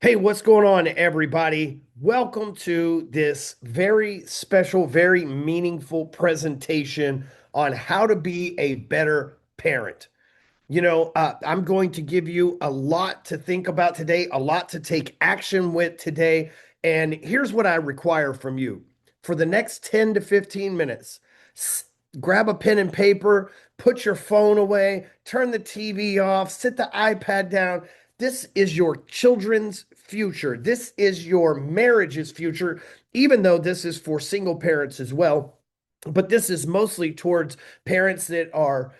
Hey, what's going on, everybody? Welcome to this very special, very meaningful presentation on how to be a better parent. I'm going to give you a lot to think about today, a lot to take action with today. And here's what I require from you for the next 10 to 15 minutes. Grab a pen and paper, put your phone away, turn the TV off, sit the iPad down. This is your children's future. This is your marriage's future, even though this is for single parents as well. But this is mostly towards parents that are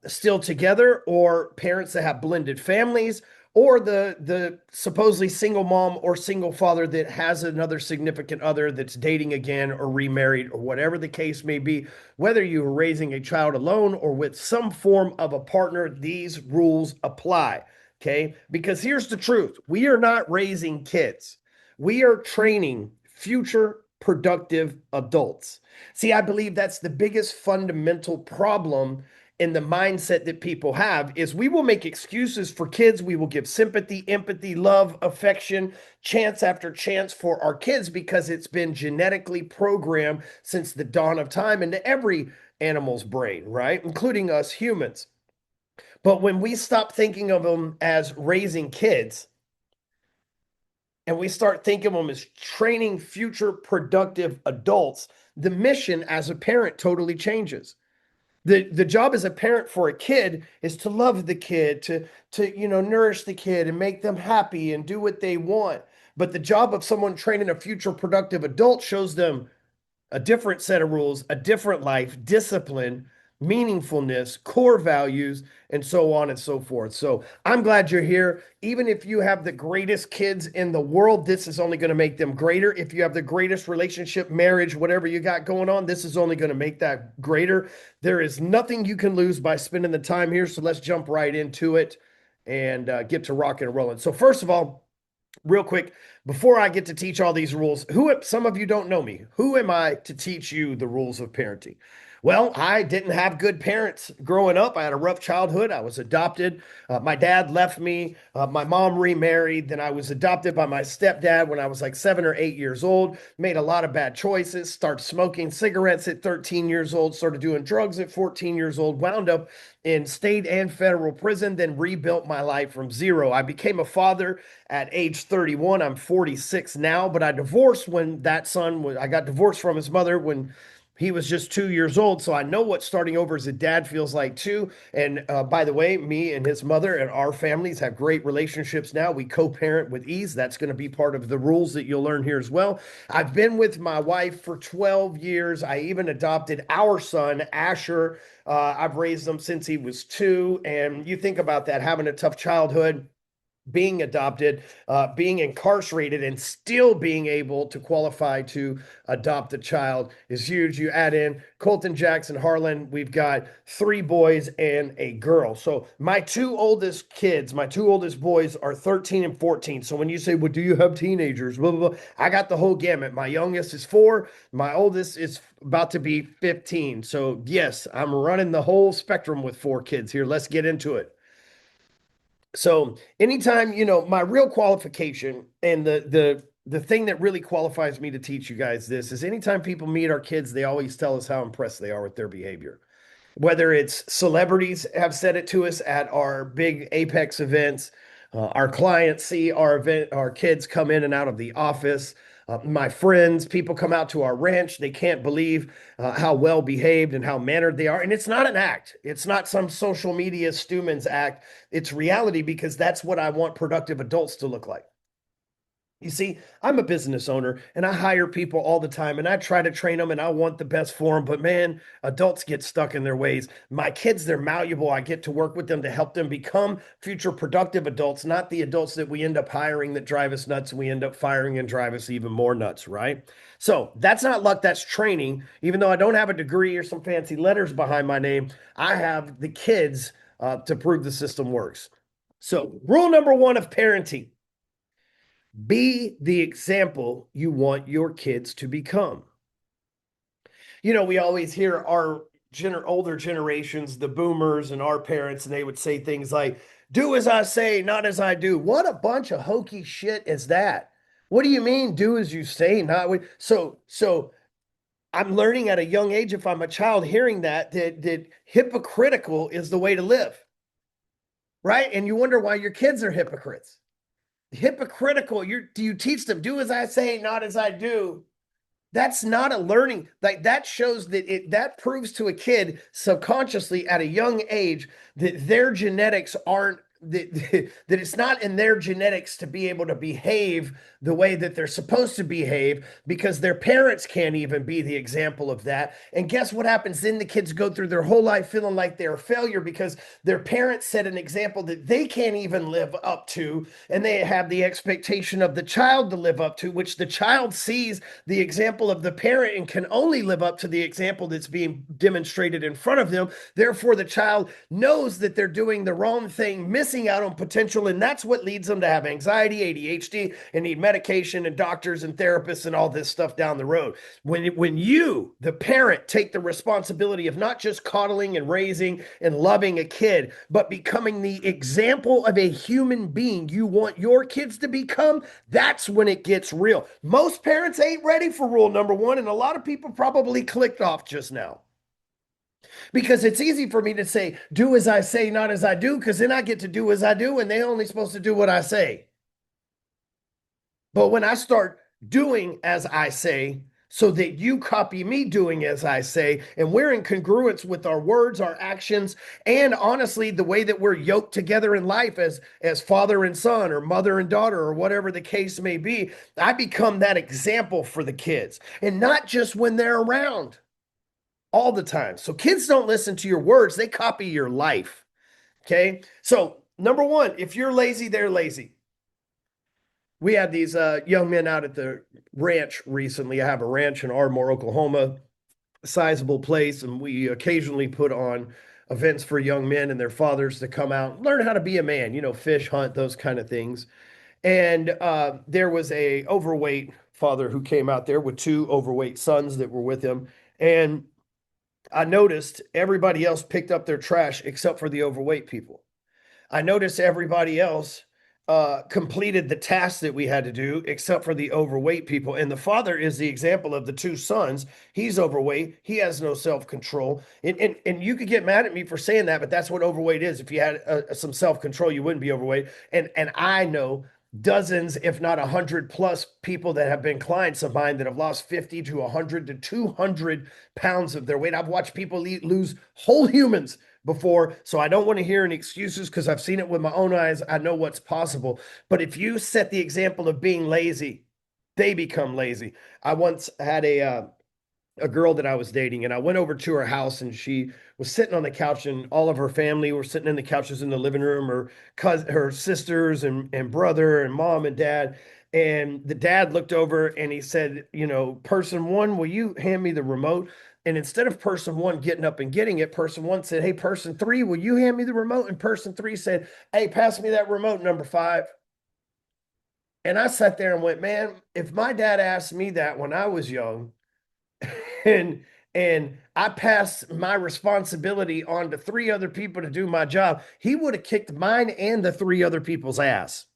still together, or parents that have blended families, or the supposedly single mom or single father that has another significant other that's dating again or remarried or whatever the case may be. Whether you're raising a child alone or with some form of a partner, these rules apply. Okay, because here's the truth: we are not raising kids, we are training future productive adults. See, I believe that's the biggest fundamental problem in the mindset that people have is we will make excuses for kids. We will give sympathy, empathy, love, affection, chance after chance for our kids because it's been genetically programmed since the dawn of time into every animal's brain, right? Including us humans. But when we stop thinking of them as raising kids and we start thinking of them as training future productive adults, the mission as a parent totally changes. The job as a parent for a kid is to love the kid, to nourish the kid and make them happy and do what they want. But the job of someone training a future productive adult shows them a different set of rules, a different life, discipline, meaningfulness, core values, and so on and so forth. So I'm glad you're here. Even if you have the greatest kids in the world, this is only going to make them greater. If you have the greatest relationship, marriage, whatever you got going on, this is only going to make that greater. There is nothing you can lose by spending the time here. So let's jump right into it and get to rocking and rolling. So, first of all, real quick, before I get to teach all these rules, some of you don't know me. Who am I to teach you the rules of parenting? Well, I didn't have good parents growing up. I had a rough childhood. I was adopted. My dad left me. My mom remarried. Then I was adopted by my stepdad when I was like 7 or 8 years old. Made a lot of bad choices. Started smoking cigarettes at 13 years old. Started doing drugs at 14 years old. Wound up in state and federal prison. Then rebuilt my life from zero. I became a father at age 31. I'm 46 now, but I divorced when that son was, I got divorced from his mother when he was just 2 years old. So I know what starting over as a dad feels like too. And by the way, me and his mother and our families have great relationships now. We co parent with ease. That's going to be part of the rules that you'll learn here as well. I've been with my wife for 12 years. I even adopted our son, Asher. I've raised him since he was 2. And you think about that, having a tough childhood, being adopted, being incarcerated, and still being able to qualify to adopt a child is huge. You add in Colton, Jackson, Harlan, we've got 3 boys and a girl. So my two oldest kids, my two oldest boys are 13 and 14. So when you say, well, do you have teenagers? Blah, blah, blah, I got the whole gamut. My youngest is 4. My oldest is about to be 15. So yes, I'm running the whole spectrum with 4 kids here. Let's get into it. So anytime, my real qualification and the thing that really qualifies me to teach you guys this is anytime people meet our kids, they always tell us how impressed they are with their behavior. Whether it's celebrities have said it to us at our big Apex events, our clients see our kids come in and out of the office. My friends, people come out to our ranch. They can't believe how well behaved and how mannered they are. And it's not an act. It's not some social media Stewman's act. It's reality because that's what I want productive adults to look like. You see, I'm a business owner and I hire people all the time and I try to train them and I want the best for them. But man, adults get stuck in their ways. My kids, they're malleable. I get to work with them to help them become future productive adults, not the adults that we end up hiring that drive us nuts and we end up firing and drive us even more nuts, right? So that's not luck, that's training. Even though I don't have a degree or some fancy letters behind my name, I have the kids to prove the system works. So, rule number 1 of parenting: be the example you want your kids to become. We always hear our older generations, the boomers and our parents, and they would say things like, Do as I say, not as I do. What a bunch of hokey shit is that? What do you mean, do as you say, not what? So I'm learning at a young age, if I'm a child hearing that hypocritical is the way to live, right? And you wonder why your kids are hypocrites. Hypocritical, do you teach them, do as I say, not as I do? That's not a learning. Like that shows that proves to a kid subconsciously at a young age that their genetics aren't that it's not in their genetics to be able to behave the way that they're supposed to behave because their parents can't even be the example of that. And guess what happens? Then the kids go through their whole life feeling like they're a failure because their parents set an example that they can't even live up to. And they have the expectation of the child to live up to, which the child sees the example of the parent and can only live up to the example that's being demonstrated in front of them. Therefore, the child knows that they're doing the wrong thing, missing out on potential, and that's what leads them to have anxiety, ADHD, and need medication and doctors and therapists and all this stuff down the road. When you, the parent, take the responsibility of not just coddling and raising and loving a kid, but becoming the example of a human being you want your kids to become, that's when it gets real. Most parents ain't ready for rule number one, and a lot of people probably clicked off just now. Because it's easy for me to say, do as I say, not as I do, because then I get to do as I do, and they're only supposed to do what I say. But when I start doing as I say, so that you copy me doing as I say, and we're in congruence with our words, our actions, and honestly, the way that we're yoked together in life as father and son, or mother and daughter, or whatever the case may be, I become that example for the kids, and not just when they're around, all the time. So kids don't listen to your words, they copy your life. Okay. So, number one, if you're lazy, they're lazy. We had these young men out at the ranch recently. I have a ranch in Ardmore, Oklahoma, a sizable place, and we occasionally put on events for young men and their fathers to come out and learn how to be a man, fish, hunt, those kind of things. And there was a overweight father who came out there with two overweight sons that were with him. And I noticed everybody else picked up their trash except for the overweight people. I noticed everybody else completed the tasks that we had to do, except for the overweight people. And the father is the example of the two sons. He's overweight. He has no self-control. And you could get mad at me for saying that, but that's what overweight is. If you had some self-control, you wouldn't be overweight. And I know dozens, if not 100 plus people that have been clients of mine that have lost 50 to 100 to 200 pounds of their weight. I've watched people lose whole humans before. So I don't want to hear any excuses because I've seen it with my own eyes. I know what's possible. But if you set the example of being lazy, they become lazy. I once had a girl that I was dating, and I went over to her house, and she was sitting on the couch, and all of her family were sitting in the couches in the living room, her sisters and brother and mom and dad. And the dad looked over and he said, person one, will you hand me the remote? And instead of person one getting up and getting it, person one said, hey, person three, will you hand me the remote? And person three said, hey, pass me that remote, number five. And I sat there and went, man, if my dad asked me that when I was young, and I passed my responsibility on to three other people to do my job, he would have kicked mine and the three other people's ass.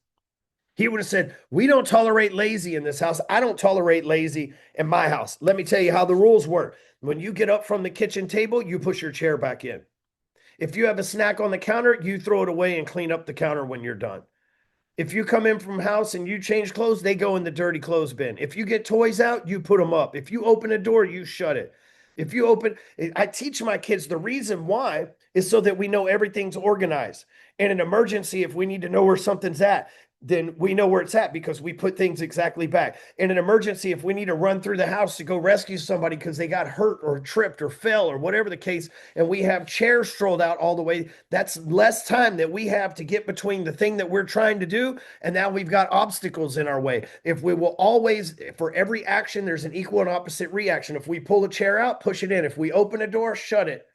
He would have said, we don't tolerate lazy in this house. I don't tolerate lazy in my house. Let me tell you how the rules work. When you get up from the kitchen table, you push your chair back in. If you have a snack on the counter, you throw it away and clean up the counter when you're done. If you come in from house and you change clothes, they go in the dirty clothes bin. If you get toys out, you put them up. If you open a door, you shut it. If you open, I teach my kids the reason why is so that we know everything's organized. In an emergency, if we need to know where something's at, then we know where it's at because we put things exactly back. In an emergency, if we need to run through the house to go rescue somebody because they got hurt or tripped or fell or whatever the case, and we have chairs strolled out all the way, that's less time that we have to get between the thing that we're trying to do, and now we've got obstacles in our way. If we will always, for every action, there's an equal and opposite reaction. If we pull a chair out, push it in. If we open a door, shut it.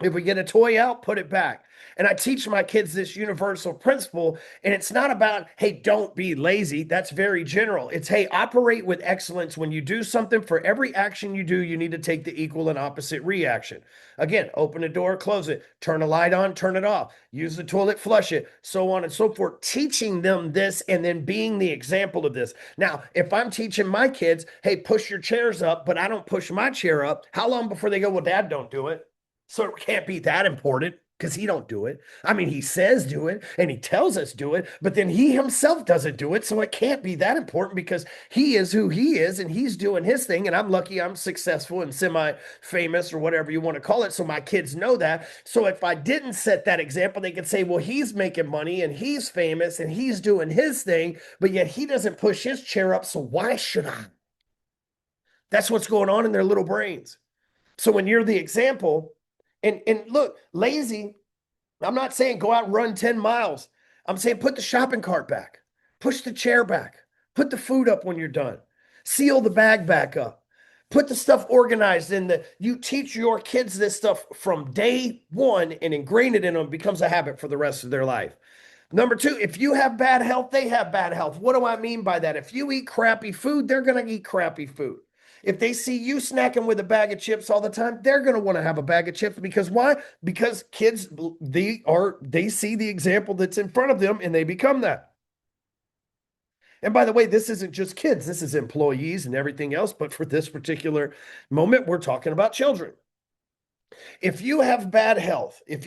If we get a toy out, put it back. And I teach my kids this universal principle. And it's not about, hey, don't be lazy. That's very general. It's, hey, operate with excellence. When you do something, for every action you do, you need to take the equal and opposite reaction. Again, open a door, close it, turn a light on, turn it off, use the toilet, flush it, so on and so forth. Teaching them this and then being the example of this. Now, if I'm teaching my kids, hey, push your chairs up, but I don't push my chair up, how long before they go, well, dad, don't do it? So it can't be that important because he don't do it. I mean, he says do it and he tells us do it, but then he himself doesn't do it. So it can't be that important because he is who he is and he's doing his thing. And I'm lucky I'm successful and semi-famous or whatever you want to call it. So my kids know that. So if I didn't set that example, they could say, well, he's making money and he's famous and he's doing his thing, but yet he doesn't push his chair up. So why should I? That's what's going on in their little brains. So when you're the example, and look, lazy, I'm not saying go out and run 10 miles. I'm saying put the shopping cart back, push the chair back, put the food up when you're done, seal the bag back up, put the stuff organized in the, you teach your kids this stuff from day one and ingrain it in them, becomes a habit for the rest of their life. Number two, if you have bad health, they have bad health. What do I mean by that? If you eat crappy food, they're going to eat crappy food. If they see you snacking with a bag of chips all the time, they're going to want to have a bag of chips because why? Because kids they see the example that's in front of them and they become that. And by the way, this isn't just kids, this is employees and everything else, but for this particular moment we're talking about children. If you have bad health, if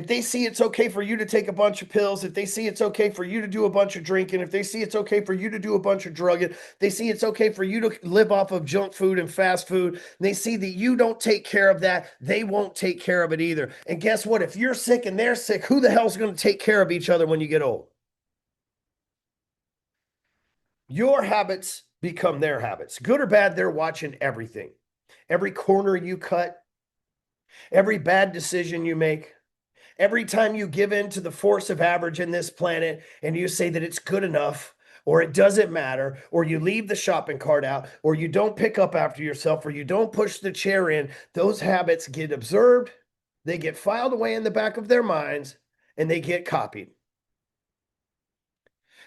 they see it's okay for you to take a bunch of pills, if they see it's okay for you to do a bunch of drinking, if they see it's okay for you to do a bunch of drugging, they see it's okay for you to live off of junk food and fast food, they see that you don't take care of that, they won't take care of it either. And guess what? If you're sick and they're sick, who the hell's going to take care of each other when you get old? Your habits become their habits. Good or bad, they're watching everything. Every corner you cut, every bad decision you make, every time you give in to the force of average in this planet and you say that it's good enough, or it doesn't matter, or you leave the shopping cart out, or you don't pick up after yourself, or you don't push the chair in, those habits get observed, they get filed away in the back of their minds, and they get copied.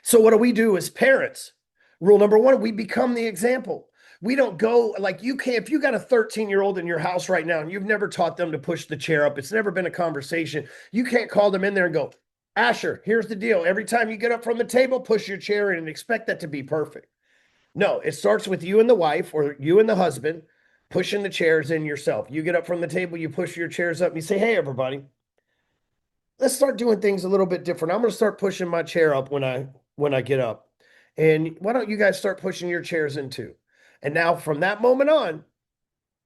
So, what do we do as parents? Rule number one, we become the example. We don't go like you can't, if you got a 13-year-old in your house right now and you've never taught them to push the chair up, it's never been a conversation. You can't call them in there and go, Asher, here's the deal. Every time you get up from the table, push your chair in and expect that to be perfect. No, it starts with you and the wife or you and the husband pushing the chairs in yourself. You get up from the table, you push your chairs up, and you say, hey, everybody, let's start doing things a little bit different. I'm going to start pushing my chair up when I get up. And why don't you guys start pushing your chairs in too? And now from that moment on,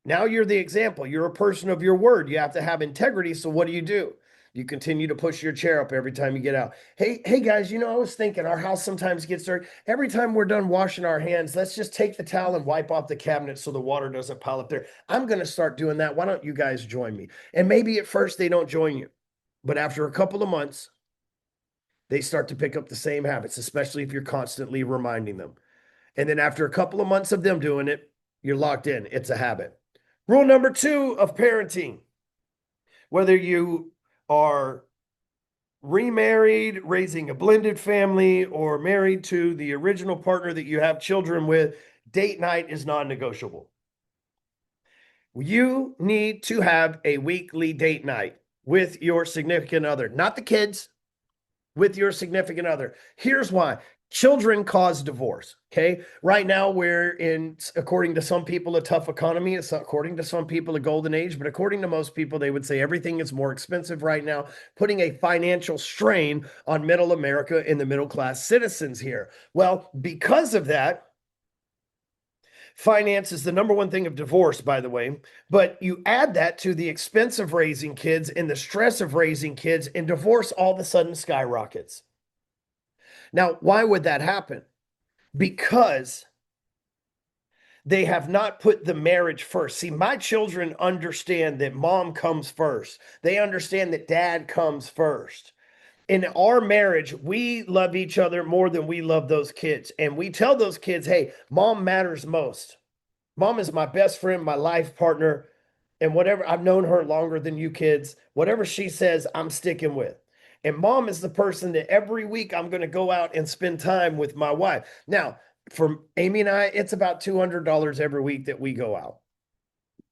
now you're the example. You're a person of your word. You have to have integrity. So what do? You continue to push your chair up every time you get out. Hey guys, I was thinking our house sometimes gets dirty. Every time we're done washing our hands, let's just take the towel and wipe off the cabinet so the water doesn't pile up there. I'm going to start doing that. Why don't you guys join me? And maybe at first they don't join you, but after a couple of months, they start to pick up the same habits, especially if you're constantly reminding them. And then after a couple of months of them doing it, you're locked in. It's a habit. Rule number two of parenting, whether you are remarried, raising a blended family, or married to the original partner that you have children with, date night is non-negotiable. You need to have a weekly date night with your significant other, not the kids, with your significant other. Here's why. Children cause divorce. Okay. Right now, we're in, according to some people, a tough economy. It's according to some people, a golden age, but according to most people, they would say everything is more expensive right now, putting a financial strain on middle America and the middle class citizens here. Well, because of that, finance is the number one thing of divorce, by the way, but you add that to the expense of raising kids and the stress of raising kids, and divorce all of a sudden skyrockets. Now, why would that happen? Because they have not put the marriage first. See, my children understand that mom comes first. They understand that dad comes first. In our marriage, we love each other more than we love those kids. And we tell those kids, hey, mom matters most. Mom is my best friend, my life partner. And whatever, I've known her longer than you kids, whatever she says, I'm sticking with. And mom is the person that every week I'm going to go out and spend time with my wife. Now, for Amy and I, it's about $200 every week that we go out.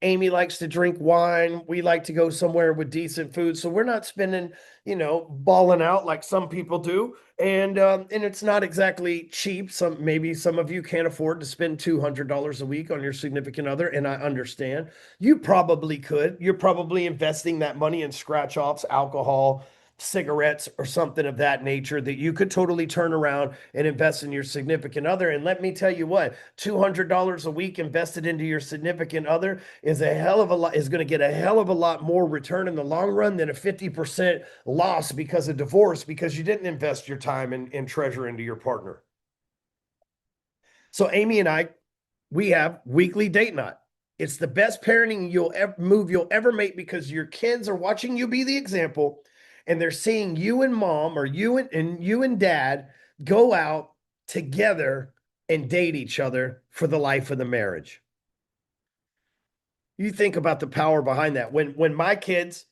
Amy likes to drink wine. We like to go somewhere with decent food. So we're not spending, balling out like some people do. And it's not exactly cheap. Maybe some of you can't afford to spend $200 a week on your significant other, and I understand. You probably could. You're probably investing that money in scratch offs, alcohol, cigarettes, or something of that nature that you could totally turn around and invest in your significant other. And let me tell you what, $200 a week invested into your significant other is a hell of a lot, is going to get a hell of a lot more return in the long run than a 50% loss because of divorce, because you didn't invest your time and treasure into your partner. So Amy and I, we have weekly date night. It's the best parenting you'll ever make, because your kids are watching you be the example, and they're seeing you and mom, or you and dad, go out together and date each other for the life of the marriage. You think about the power behind that. When my kids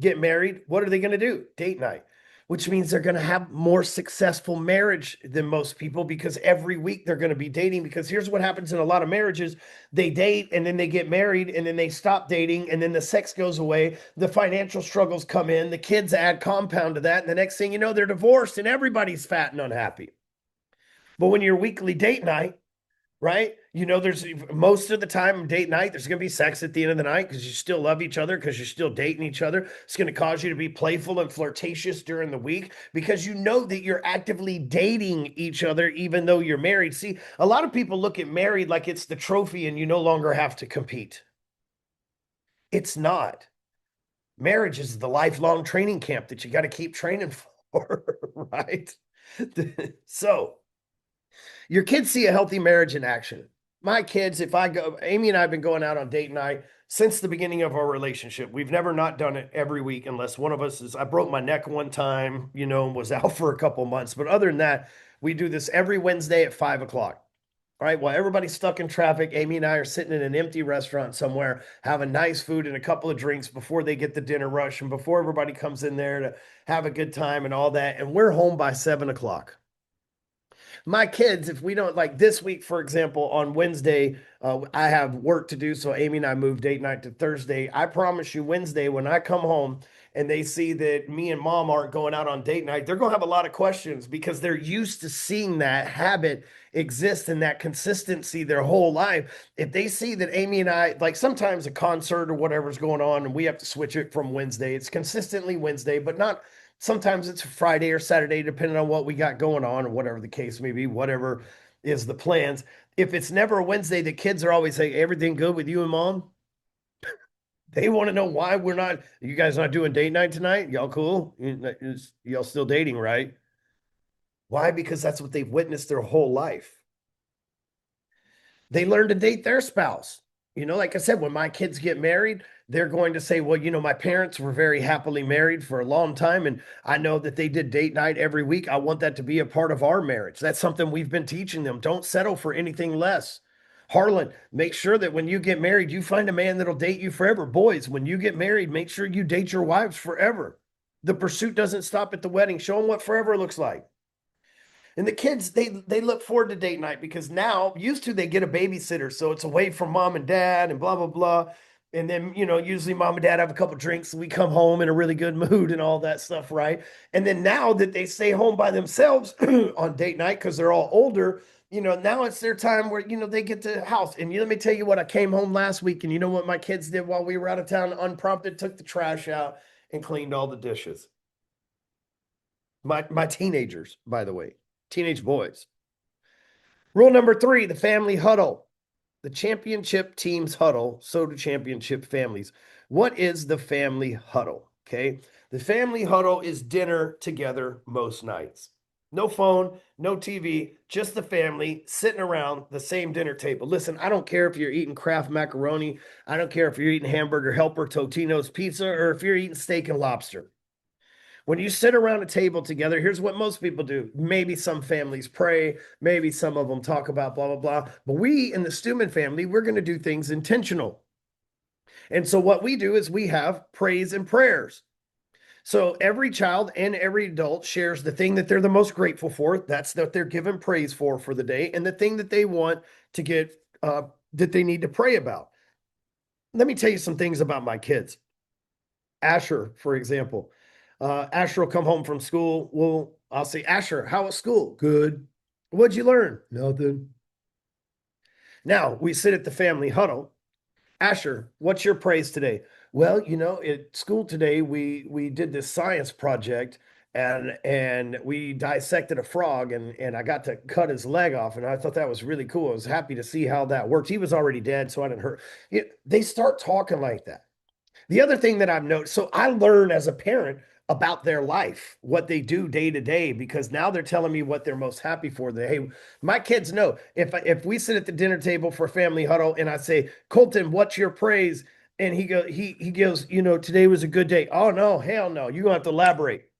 get married, what are they going to do? Date night, which means they're going to have more successful marriage than most people, because every week they're going to be dating. Because here's what happens in a lot of marriages: they date and then they get married and then they stop dating, and then the sex goes away, the financial struggles come in, the kids add compound to that, and the next thing you know, they're divorced and everybody's fat and unhappy. But when your weekly date night, right? There's most of the time date night, there's going to be sex at the end of the night, because you still love each other, because you're still dating each other. It's going to cause you to be playful and flirtatious during the week, because you know that you're actively dating each other, even though you're married. See, a lot of people look at married like it's the trophy and you no longer have to compete. It's not. Marriage is the lifelong training camp that you got to keep training for, right? So, your kids see a healthy marriage in action. My kids, if I go, Amy and I have been going out on date night since the beginning of our relationship. We've never not done it every week, unless one of us I broke my neck one time, and was out for a couple months. But other than that, we do this every Wednesday at 5 o'clock. All right. While everybody's stuck in traffic, Amy and I are sitting in an empty restaurant somewhere, having nice food and a couple of drinks before they get the dinner rush and before everybody comes in there to have a good time and all that. And we're home by 7 o'clock. My kids, if we don't, like this week, for example, on Wednesday, I have work to do. So Amy and I moved date night to Thursday. I promise you, Wednesday, when I come home and they see that me and mom aren't going out on date night, they're going to have a lot of questions, because they're used to seeing that habit exist and that consistency their whole life. If they see that Amy and I, like sometimes a concert or whatever's going on and we have to switch it from Wednesday, it's consistently Wednesday, but not, sometimes it's Friday or Saturday, depending on what we got going on or whatever the case may be, whatever is the plans. If it's never a Wednesday, the kids are always saying, everything good with you and mom? They want to know why we're not, you guys not doing date night tonight? Y'all cool? Y'all still dating, right? Why? Because that's what they've witnessed their whole life. They learn to date their spouse. Like I said, when my kids get married, they're going to say, well, my parents were very happily married for a long time, and I know that they did date night every week. I want that to be a part of our marriage. That's something we've been teaching them. Don't settle for anything less. Harlan, make sure that when you get married, you find a man that'll date you forever. Boys, when you get married, make sure you date your wives forever. The pursuit doesn't stop at the wedding. Show them what forever looks like. And the kids, they look forward to date night, because now, used to, they get a babysitter, so it's away from mom and dad and blah blah blah. And then, usually mom and dad have a couple drinks, and we come home in a really good mood and all that stuff, right? And then now that they stay home by themselves on date night, because they're all older, now it's their time where, they get to the house. And let me tell you what, I came home last week, and you know what my kids did while we were out of town? Unprompted, took the trash out and cleaned all the dishes. My teenagers, by the way. Teenage boys. Rule number 3, the family huddle. The championship teams huddle, so do championship families. What is the family huddle? Okay. The family huddle is dinner together most nights. No phone, no TV, just the family sitting around the same dinner table. Listen, I don't care if you're eating Kraft macaroni. I don't care if you're eating Hamburger Helper, Totino's pizza, or if you're eating steak and lobster. When you sit around a table together, here's what most people do. Maybe some families pray, maybe some of them talk about blah, blah, blah. But we in the Stewman family, we're going to do things intentional. And so what we do is we have praise and prayers. So every child and every adult shares the thing that they're the most grateful for. That's what they're given praise for the day, and the thing that they want to get that they need to pray about. Let me tell you some things about my kids. Asher, for example, Asher will come home from school. Well, I'll say, Asher, how was school? Good. What'd you learn? Nothing. Now we sit at the family huddle. Asher, what's your praise today? Well, at school today we did this science project and we dissected a frog and I got to cut his leg off and I thought that was really cool. I was happy to see how that worked. He was already dead, so I didn't hurt. They start talking like that. The other thing that I've noticed, so I learn as a parent about their life, what they do day to day, because now they're telling me what they're most happy for. Hey, my kids know if we sit at the dinner table for family huddle and I say, Colton, what's your praise? And he goes, today was a good day. Oh no, hell no. You're gonna have to elaborate.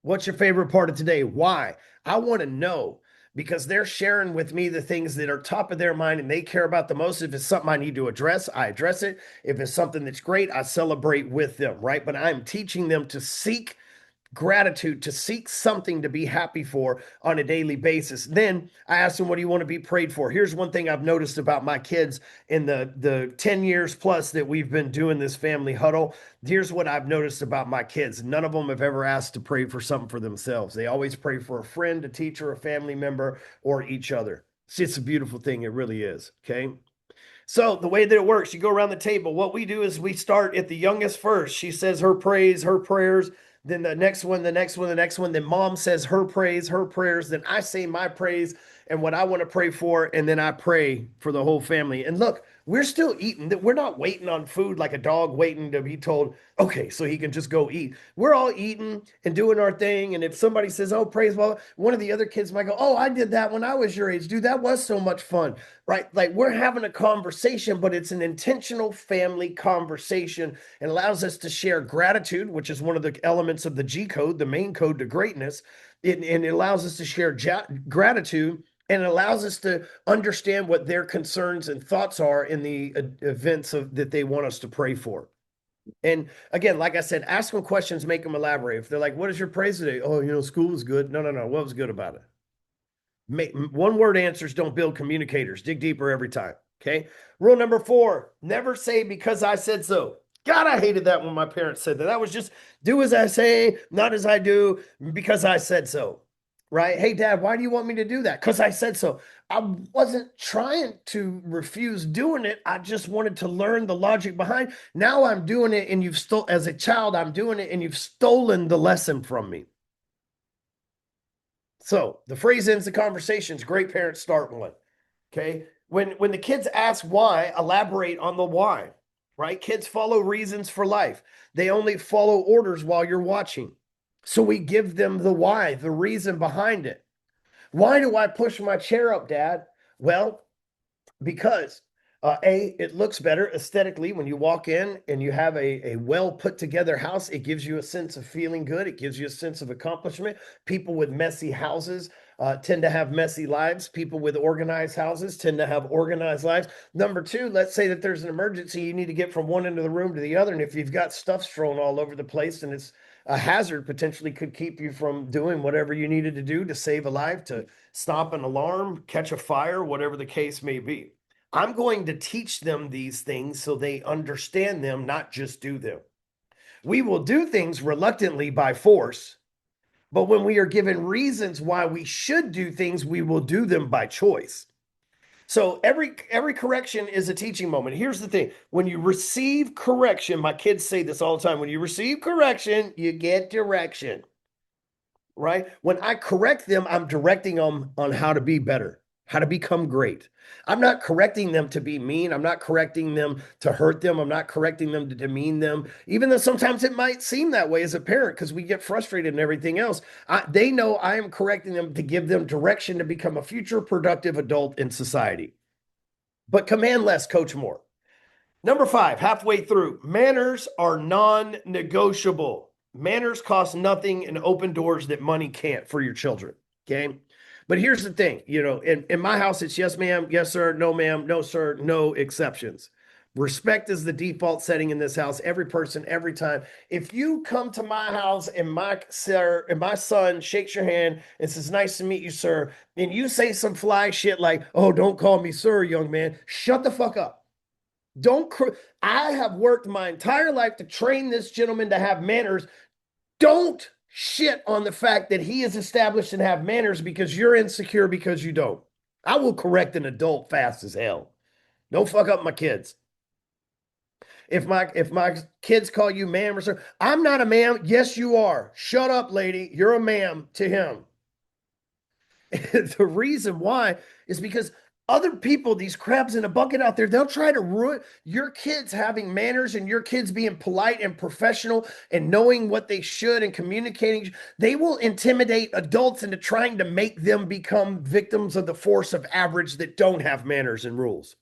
What's your favorite part of today? Why? I want to know because they're sharing with me the things that are top of their mind and they care about the most. If it's something I need to address, I address it. If it's something that's great, I celebrate with them, right? But I'm teaching them to seek gratitude, to seek something to be happy for on a daily basis. Then I asked them, what do you want to be prayed for? Here's one thing I've noticed about my kids in the 10 years plus that we've been doing this family huddle. Here's what I've noticed about my kids. None of them have ever asked to pray for something for themselves. They always pray for a friend, a teacher, a family member, or each other. It's a beautiful thing. It really is. Okay. So the way that it works, you go around the table. What we do is we start at the youngest first. She says her praise, her prayers. Then the next one, the next one, the next one. Then mom says her praise, her prayers. Then I say my praise and what I want to pray for. And then I pray for the whole family. And look, we're still eating. We're not waiting on food like a dog waiting to be told, okay, so he can just go eat. We're all eating and doing our thing. And if somebody says, oh, praise, well, one of the other kids might go, oh, I did that when I was your age. Dude, that was so much fun, right? Like we're having a conversation, but it's an intentional family conversation and allows us to share gratitude, which is one of the elements of the G code, the main code to greatness. And it allows us to share gratitude and it allows us to understand what their concerns and thoughts are in the events that they want us to pray for. And again, like I said, ask them questions, make them elaborate. If they're like, what is your praise today? Oh, school was good. No, no, no. What was good about it? One word answers don't build communicators. Dig deeper every time. Okay. Rule number 4, never say because I said so. God, I hated that when my parents said that. That was just do as I say, not as I do, because I said so. Right? Hey, Dad, why do you want me to do that? Because I said so. I wasn't trying to refuse doing it. I just wanted to learn the logic behind. Now I'm doing it, and as a child, I'm doing it, and you've stolen the lesson from me. So the phrase ends the conversations. Great parents start one. Okay. When the kids ask why, elaborate on the why. Right? Kids follow reasons for life. They only follow orders while you're watching. So we give them the why, the reason behind it. Why do I push my chair up, Dad? Well, because it looks better aesthetically when you walk in and you have a well put together house. It gives you a sense of feeling good. It gives you a sense of accomplishment. People with messy houses tend to have messy lives. People with organized houses tend to have organized lives. Number 2, let's say that there's an emergency. You need to get from one end of the room to the other. And if you've got stuff strewn all over the place and it's a hazard, potentially could keep you from doing whatever you needed to do to save a life, to stop an alarm, catch a fire, whatever the case may be. I'm going to teach them these things so they understand them, not just do them. We will do things reluctantly by force, but when we are given reasons why we should do things, we will do them by choice. So every correction is a teaching moment. Here's the thing. When you receive correction, my kids say this all the time. When you receive correction, you get direction. Right? When I correct them, I'm directing them on how to be better, how to become great. I'm not correcting them to be mean. I'm not correcting them to hurt them. I'm not correcting them to demean them, even though sometimes it might seem that way as a parent because we get frustrated and everything else. They know I am correcting them to give them direction to become a future productive adult in society. But command less, coach more. Number 5, halfway through, manners are non-negotiable. Manners cost nothing and open doors that money can't for your children. Okay. But here's the thing, in my house, it's yes, ma'am, yes, sir, no, ma'am, no, sir, no exceptions. Respect is the default setting in this house. Every person, every time. If you come to my house and my son shakes your hand and says, "Nice to meet you, sir," and you say some fly shit like, "Oh, don't call me sir, young man," shut the fuck up. Don't. I have worked my entire life to train this gentleman to have manners. Don't shit on the fact that he is established and have manners because you're insecure because you don't. I will correct an adult fast as hell. Don't fuck up my kids. If my kids call you ma'am or sir, I'm not a ma'am. Yes, you are. Shut up, lady. You're a ma'am to him. The reason why is because other people, these crabs in a bucket out there, they'll try to ruin your kids having manners and your kids being polite and professional and knowing what they should and communicating. They will intimidate adults into trying to make them become victims of the force of average that don't have manners and rules.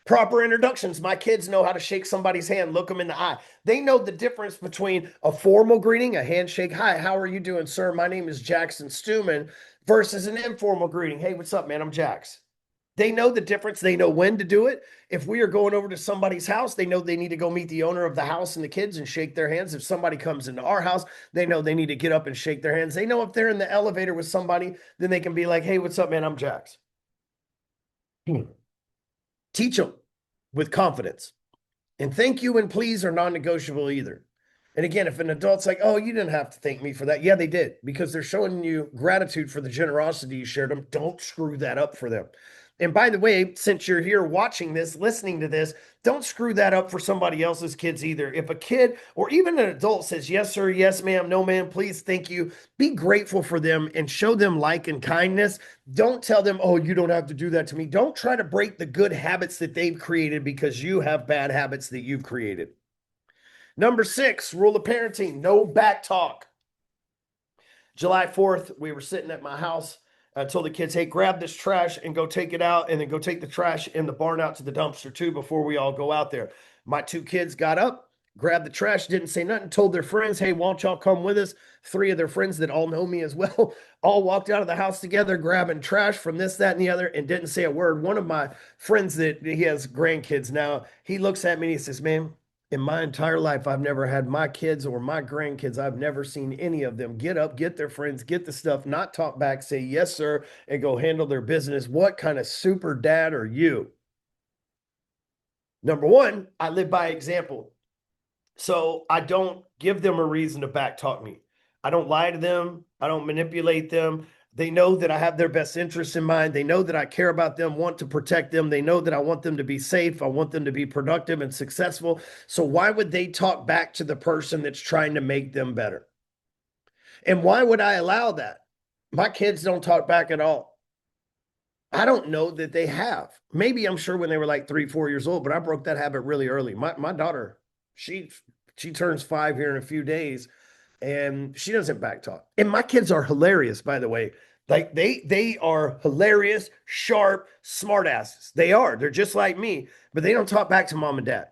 Proper introductions. My kids know how to shake somebody's hand, look them in the eye. They know the difference between a formal greeting, a handshake, "Hi, how are you doing, sir? My name is Jackson Stewman," versus an informal greeting. "Hey, what's up, man? I'm Jax." They know the difference. They know when to do it. If we are going over to somebody's house, they know they need to go meet the owner of the house and the kids and shake their hands. If somebody comes into our house, they know they need to get up and shake their hands. They know if they're in the elevator with somebody, then they can be like, "Hey, what's up, man? I'm Jax." Teach them with confidence. And thank you and please are non-negotiable either. And again, if an adult's like, "Oh, you didn't have to thank me for that." Yeah, they did, because they're showing you gratitude for the generosity you shared them. Don't screw that up for them. And by the way, since you're here watching this, listening to this, don't screw that up for somebody else's kids either. If a kid or even an adult says, "Yes, sir, yes, ma'am, no, ma'am, please, thank you," be grateful for them and show them like and kindness. Don't tell them, "Oh, you don't have to do that to me." Don't try to break the good habits that they've created because you have bad habits that you've created. Number 6, rule of parenting: no back talk. July 4th, we were sitting at my house. I told the kids, "Hey, grab this trash and go take it out, and then go take the trash in the barn out to the dumpster too before we all go out there." My 2 kids got up, grabbed the trash, didn't say nothing, told their friends, "Hey, won't y'all come with us?" 3 of their friends that all know me as well all walked out of the house together, grabbing trash from this, that, and the other, and didn't say a word. One of my friends that he has grandkids now, he looks at me and he says, "Man, in my entire life, I've never had my kids or my grandkids, I've never seen any of them get up, get their friends, get the stuff, not talk back, say yes, sir, and go handle their business. What kind of super dad are you?" Number one, I live by example. So I don't give them a reason to backtalk me. I don't lie to them. I don't manipulate them. They know that I have their best interests in mind. They know that I care about them, want to protect them. They know that I want them to be safe. I want them to be productive and successful. So why would they talk back to the person that's trying to make them better? And why would I allow that? My kids don't talk back at all. I don't know that they have. Maybe I'm sure when they were like 3, 4 years old, but I broke that habit really early. My daughter, she she turns 5 here in a few days, and she doesn't backtalk. And my kids are hilarious, by the way. Like they are hilarious, sharp, smart asses. They are. They're just like me, but they don't talk back to mom and dad.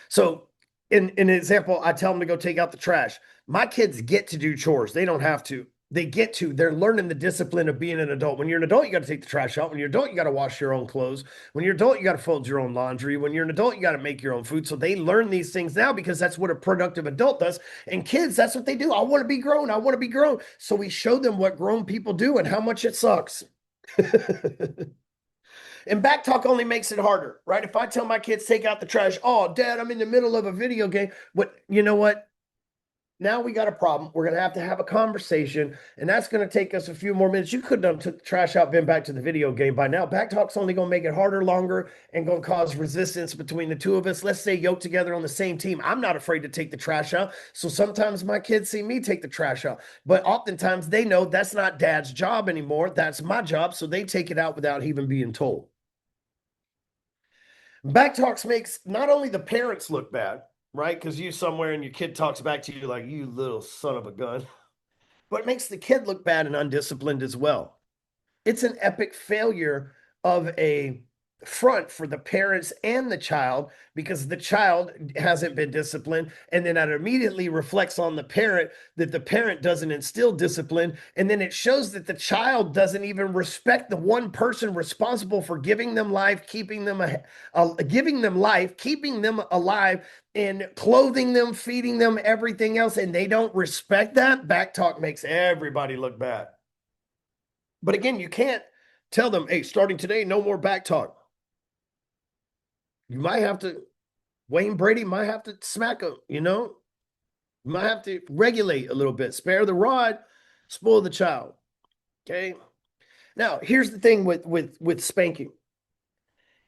So, in an example, I tell them to go take out the trash. My kids get to do chores. They don't have to. They get to. They're learning the discipline of being an adult. When you're an adult, you got to take the trash out. When you're an adult, you got to wash your own clothes. When you're an adult, you got to fold your own laundry. When you're an adult, you got to make your own food. So they learn these things now because that's what a productive adult does. And kids, that's what they do. "I want to be grown. I want to be grown." So we show them what grown people do and how much it sucks. And back talk only makes it harder, right? If I tell my kids, "Take out the trash," "Oh, dad, I'm in the middle of a video game." What, you know what? Now we got a problem. We're going to have a conversation, and that's going to take us a few more minutes. You could have took the trash out, been back to the video game by now. Back talk's only going to make it harder, longer, and going to cause resistance between the two of us. Let's say yoked together on the same team. I'm not afraid to take the trash out. So sometimes my kids see me take the trash out, but oftentimes they know that's not dad's job anymore. That's my job. So they take it out without even being told. Backtalks makes not only the parents look bad, right? Because you somewhere and your kid talks back to you like, "You little son of a gun," but it makes the kid look bad and undisciplined as well. It's an epic failure of a front for the parents and the child because the child hasn't been disciplined. And then that immediately reflects on the parent that the parent doesn't instill discipline. And then it shows that the child doesn't even respect the one person responsible for giving them life, giving them life, keeping them alive, and clothing them, feeding them, everything else. And they don't respect that. Back talk makes everybody look bad. But again, you can't tell them, hey, starting today, no more back talk. You might have to, Wayne Brady might have to smack him, you know? You might have to regulate a little bit. Spare the rod, spoil the child. Okay. Now, here's the thing with spanking.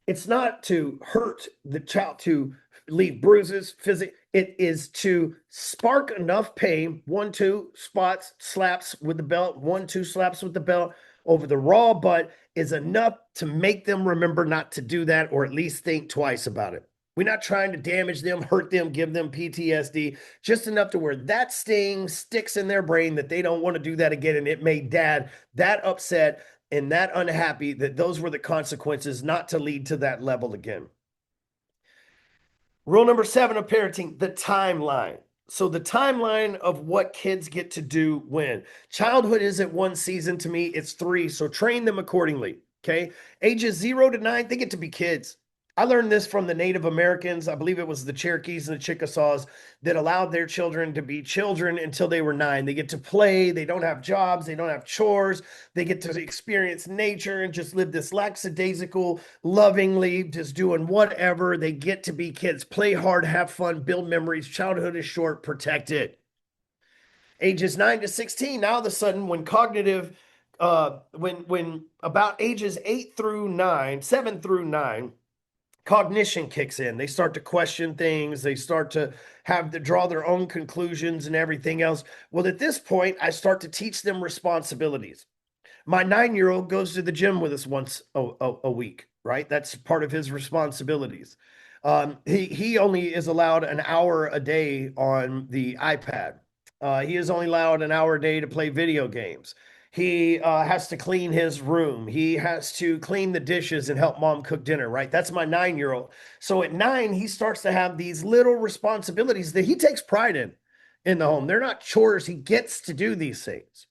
It's not to hurt the child, to leave bruises, physical. It is to spark enough pain. 1, 2 spots, slaps with the belt. 1, 2 slaps with the belt over the raw butt is enough to make them remember not to do that, or at least think twice about it. We're not trying to damage them, hurt them, give them PTSD, just enough to where that sting sticks in their brain that they don't want to do that again. And it made dad that upset and that unhappy that those were the consequences, not to lead to that level again. Rule number 7 of parenting, the timeline. So the timeline of what kids get to do when. Childhood isn't one season to me, it's 3. So train them accordingly. Okay. Ages 0 to 9, they get to be kids. I learned this from the Native Americans. I believe it was the Cherokees and the Chickasaws that allowed their children to be children until they were 9. They get to play. They don't have jobs. They don't have chores. They get to experience nature and just live this lackadaisical, lovingly, just doing whatever. They get to be kids. Play hard, have fun, build memories. Childhood is short, protect it. Ages 9 to 16, now all of a sudden, when cognitive, when about ages 8 through 9, 7 through 9, cognition kicks in. They start to question things. They start to draw their own conclusions and everything else. Well, at this point, I start to teach them responsibilities. My 9-year-old goes to the gym with us once a week, right? That's part of his responsibilities. He only is allowed an hour a day on the iPad. He is only allowed an hour a day to play video games. He has to clean his room. He has to clean the dishes and help mom cook dinner, right? That's my 9-year-old. So at 9, he starts to have these little responsibilities that he takes pride in the home. They're not chores. He gets to do these things.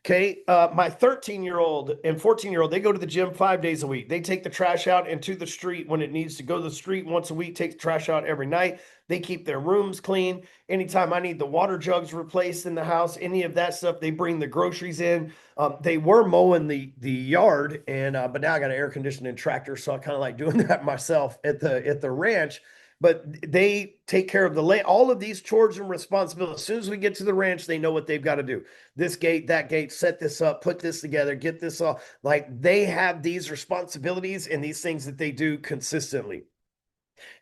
Okay. My 13-year-old and 14-year-old, they go to the gym 5 days a week. They take the trash out into the street when it needs to go to the street once a week, take the trash out every night. They keep their rooms clean. Anytime I need the water jugs replaced in the house, any of that stuff, they bring the groceries in. They were mowing the yard, and but now I got an air conditioning tractor, so I kind of like doing that myself at the ranch. But they take care of all of these chores and responsibilities. As soon as we get to the ranch, they know what they've got to do. This gate, that gate, set this up, put this together, get this off. Like, they have these responsibilities and these things that they do consistently.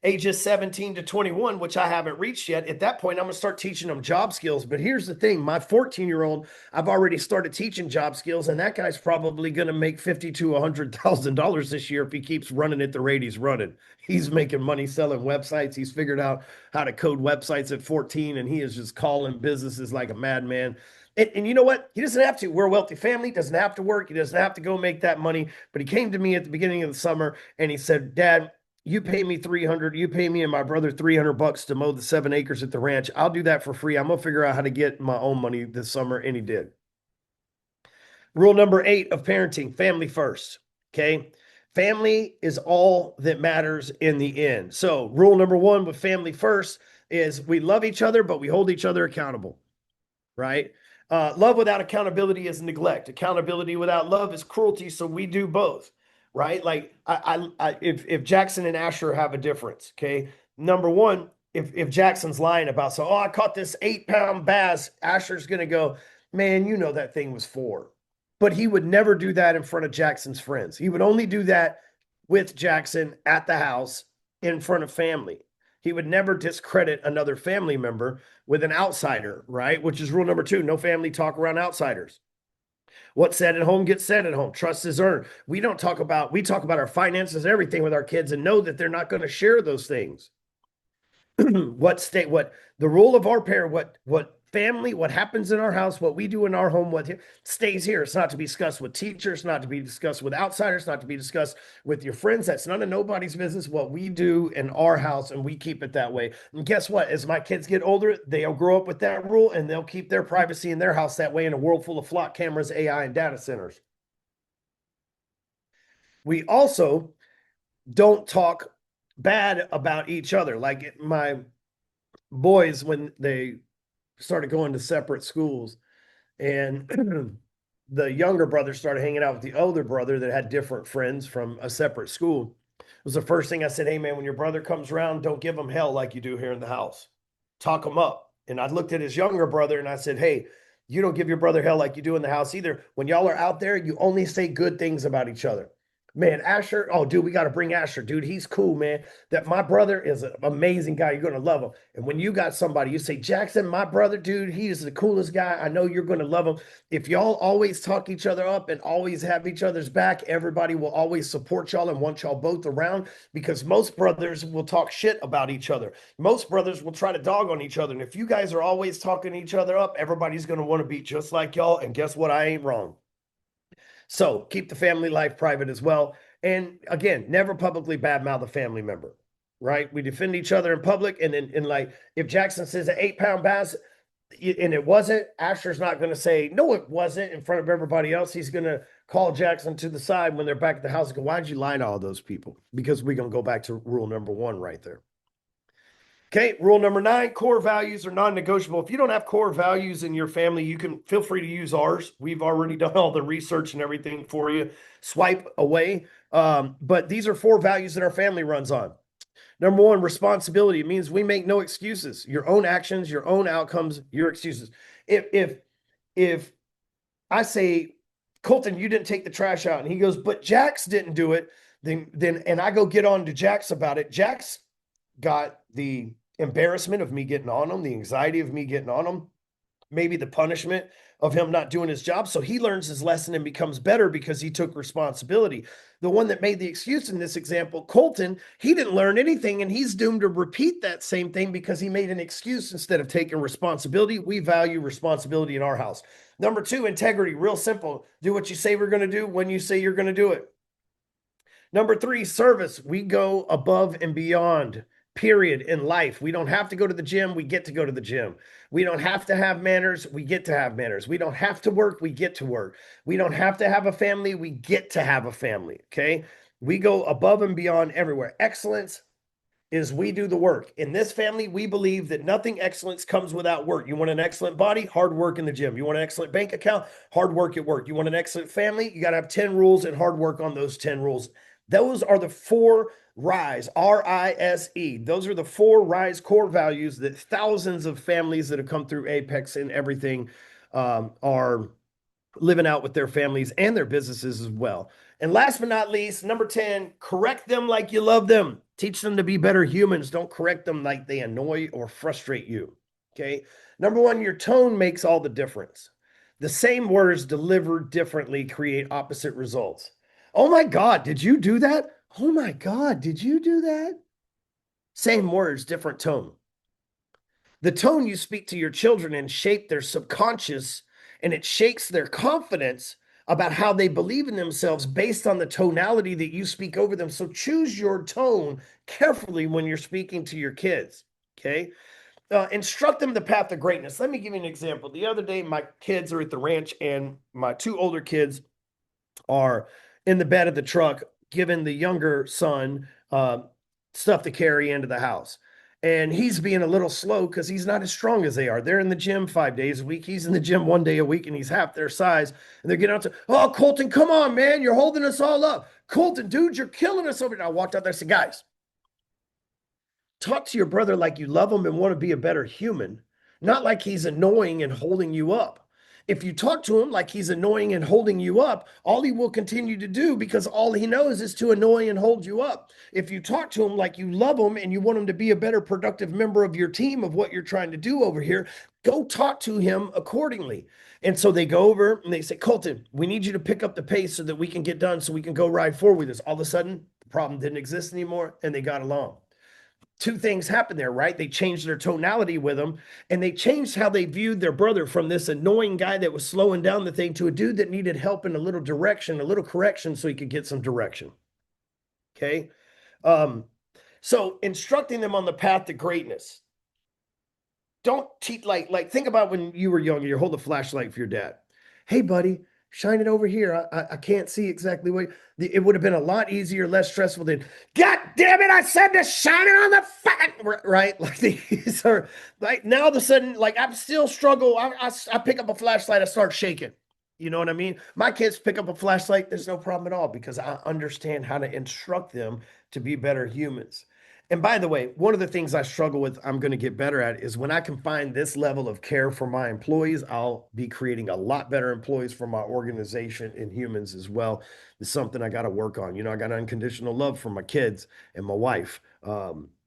Ages 17 to 21, which I haven't reached yet. At that point, I'm going to start teaching them job skills. But here's the thing, my 14-year-old, I've already started teaching job skills, and that guy's probably going to make $50,000 to $100,000 this year if he keeps running at the rate he's running. He's making money selling websites. He's figured out how to code websites at 14, and he is just calling businesses like a madman. And you know what? He doesn't have to. We're a wealthy family. Doesn't have to work. He doesn't have to go make that money. But he came to me at the beginning of the summer, and he said, Dad, you pay me 300, you pay me and my brother $300 to mow the 7 acres at the ranch. I'll do that for free. I'm going to figure out how to get my own money this summer. And he did. Rule number 8 of parenting, family first. Okay. Family is all that matters in the end. So rule number 1 with family first is we love each other, but we hold each other accountable, right? Love without accountability is neglect. Accountability without love is cruelty. So we do both. Right? Like if Jackson and Asher have a difference, okay. Number 1, if Jackson's lying about, so, I caught this 8-pound bass, Asher's going to go, man, you know, that thing was 4, but he would never do that in front of Jackson's friends. He would only do that with Jackson at the house in front of family. He would never discredit another family member with an outsider, right? Which is rule number 2, no family talk around outsiders. What's said at home gets said at home. Trust is earned. We talk about our finances, everything with our kids, and know that they're not going to share those things. What the rule of our parent, what Family, what happens in our house, what we do in our home, what stays here. It's not to be discussed with teachers, not to be discussed with outsiders, not to be discussed with your friends. That's none of nobody's business. What we do in our house, and we keep it that way. And guess what? As my kids get older, they'll grow up with that rule and they'll keep their privacy in their house that way in a world full of flock cameras, AI, and data centers. We also don't talk bad about each other. Like my boys, when they started going to separate schools, and the younger brother started hanging out with the older brother that had different friends from a separate school. It was the first thing I said, hey man, when your brother comes around, don't give him hell like you do here in the house. Talk him up. And I looked at his younger brother and I said, hey, you don't give your brother hell like you do in the house either. When y'all are out there, you only say good things about each other. Man, Asher, oh, dude, we got to bring Asher, dude. He's cool, man. That my brother is an amazing guy. You're going to love him. And when you got somebody, you say, Jackson, my brother, dude, he is the coolest guy. I know you're going to love him. If y'all always talk each other up and always have each other's back, everybody will always support y'all and want y'all both around, because most brothers will talk shit about each other. Most brothers will try to dog on each other. And if you guys are always talking each other up, everybody's going to want to be just like y'all. And guess what? I ain't wrong. So keep the family life private as well. And again, never publicly badmouth a family member, right? We defend each other in public. And then, like, if Jackson says an 8-pound bass and it wasn't, Asher's not going to say, no, it wasn't in front of everybody else. He's going to call Jackson to the side when they're back at the house and go, why'd you lie to all those people? Because we're going to go back to rule number 1 right there. Okay, rule number 9, core values are non-negotiable. If you don't have core values in your family, you can feel free to use ours. We've already done all the research and everything for you. Swipe away. But these are 4 values that our family runs on. Number 1, responsibility. It means we make no excuses. Your own actions, your own outcomes, your excuses. If I say, Colton, you didn't take the trash out, and he goes, but Jax didn't do it, then and I go get on to Jax about it. Jax got the embarrassment of me getting on him, the anxiety of me getting on him, maybe the punishment of him not doing his job. So he learns his lesson and becomes better because he took responsibility. The one that made the excuse in this example, Colton, he didn't learn anything and he's doomed to repeat that same thing because he made an excuse instead of taking responsibility. We value responsibility in our house. Number 2, integrity. Real simple. Do what you say we're going to do when you say you're going to do it. Number 3, service. We go above and beyond. Period. In life, we don't have to go to the gym. We get to go to the gym. We don't have to have manners. We get to have manners. We don't have to work. We get to work. We don't have to have a family. We get to have a family. Okay. We go above and beyond everywhere. Excellence is we do the work. In this family, we believe that nothing excellence comes without work. You want an excellent body, hard work in the gym. You want an excellent bank account, hard work at work. You want an excellent family, you got to have 10 rules and hard work on those 10 rules. Those are the 4 RISE, RISE. Those are the 4 RISE core values that thousands of families that have come through Apex and everything are living out with their families and their businesses as well. And last but not least, number 10, correct them like you love them. Teach them to be better humans. Don't correct them like they annoy or frustrate you. Okay. Number 1, your tone makes all the difference. The same words delivered differently create opposite results. Oh my God, did you do that? Oh my God, did you do that? Same words, different tone. The tone you speak to your children and shape their subconscious, and it shakes their confidence about how they believe in themselves based on the tonality that you speak over them. So choose your tone carefully when you're speaking to your kids. Okay. Instruct them the path of greatness. Let me give you an example. The other day, my kids are at the ranch, and my 2 older kids are in the bed of the truck, giving the younger son stuff to carry into the house. And he's being a little slow because he's not as strong as they are. They're in the gym 5 days a week. He's in the gym 1 day a week, and he's half their size. And they're getting out to, oh, Colton, come on, man. You're holding us all up. Colton, dude, you're killing us over there. I walked out there and said, guys, talk to your brother like you love him and want to be a better human, not like he's annoying and holding you up. If you talk to him like he's annoying and holding you up, all he will continue to do, because all he knows is to annoy and hold you up. If you talk to him like you love him and you want him to be a better productive member of your team of what you're trying to do over here, go talk to him accordingly. And so they go over and they say, Colton, we need you to pick up the pace so that we can get done, so we can go ride forward with this. All of a sudden, the problem didn't exist anymore and they got along. two things happened there, right? They changed their tonality with him, and they changed how they viewed their brother from this annoying guy that was slowing down the thing to a dude that needed help in a little direction, a little correction so he could get some direction. Okay. Um, so instructing them on the path to greatness. Don't teach like think about when you were younger, you hold a flashlight for your dad. Hey, buddy, shine it over here. I can't see exactly what it would have been a lot easier, less stressful than God damn it, I said to shine it on the right. Like these are like now all of a sudden, like I'm still struggle. I pick up a flashlight, I start shaking. You know what I mean? My kids pick up a flashlight, there's no problem at all because I understand how to instruct them to be better humans. And by the way, one of the things I struggle with, I'm going to get better at is when I can find this level of care for my employees, I'll be creating a lot better employees for my organization and humans as well. It's something I got to work on. I got unconditional love for my kids and my wife.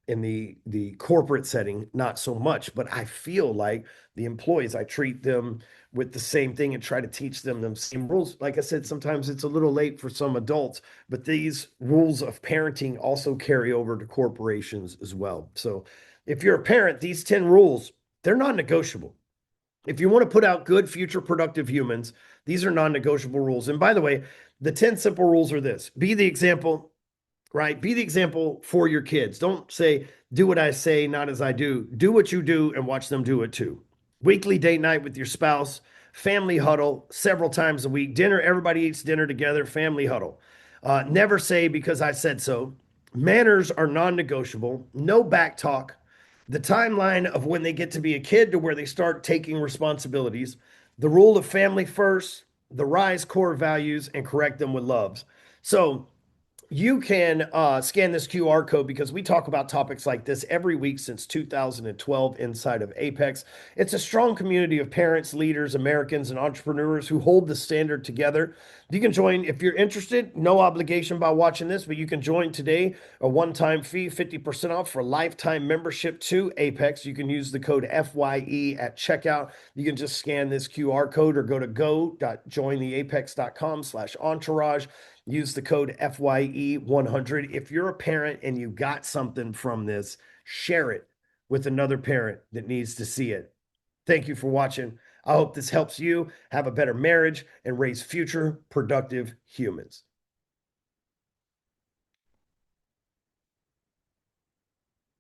In the corporate setting, not so much, but I feel like the employees, I treat them with the same thing and try to teach them the same rules. Like I said, sometimes it's a little late for some adults, but these rules of parenting also carry over to corporations as well. So if you're a parent, these 10 rules, they're non-negotiable. If you want to put out good, future productive humans, these are non-negotiable rules. And by the way, the 10 simple rules are this: be the example, right? Be the example for your kids. Don't say, do what I say, not as I do. Do what you do and watch them do it too. Weekly date night with your spouse, family huddle several times a week. Dinner, everybody eats dinner together, family huddle. Never say because I said so. Manners are non negotiable. No back talk. The timeline of when they get to be a kid to where they start taking responsibilities. The rule of family first, the rise core values, and correct them with loves. So, you can scan this QR code because we talk about topics like this every week since 2012 inside of Apex. It's a strong community of parents, leaders, Americans, and entrepreneurs who hold the standard together. You can join if you're interested, no obligation by watching this, but you can join today. A one-time fee, 50% off for lifetime membership to Apex. You can use the code FYE at checkout. You can just scan this QR code or go to go.jointheapex.com/entourage. Use the code FYE100. If you're a parent and you got something from this, share it with another parent that needs to see it. Thank you for watching. I hope this helps you have a better marriage and raise future productive humans.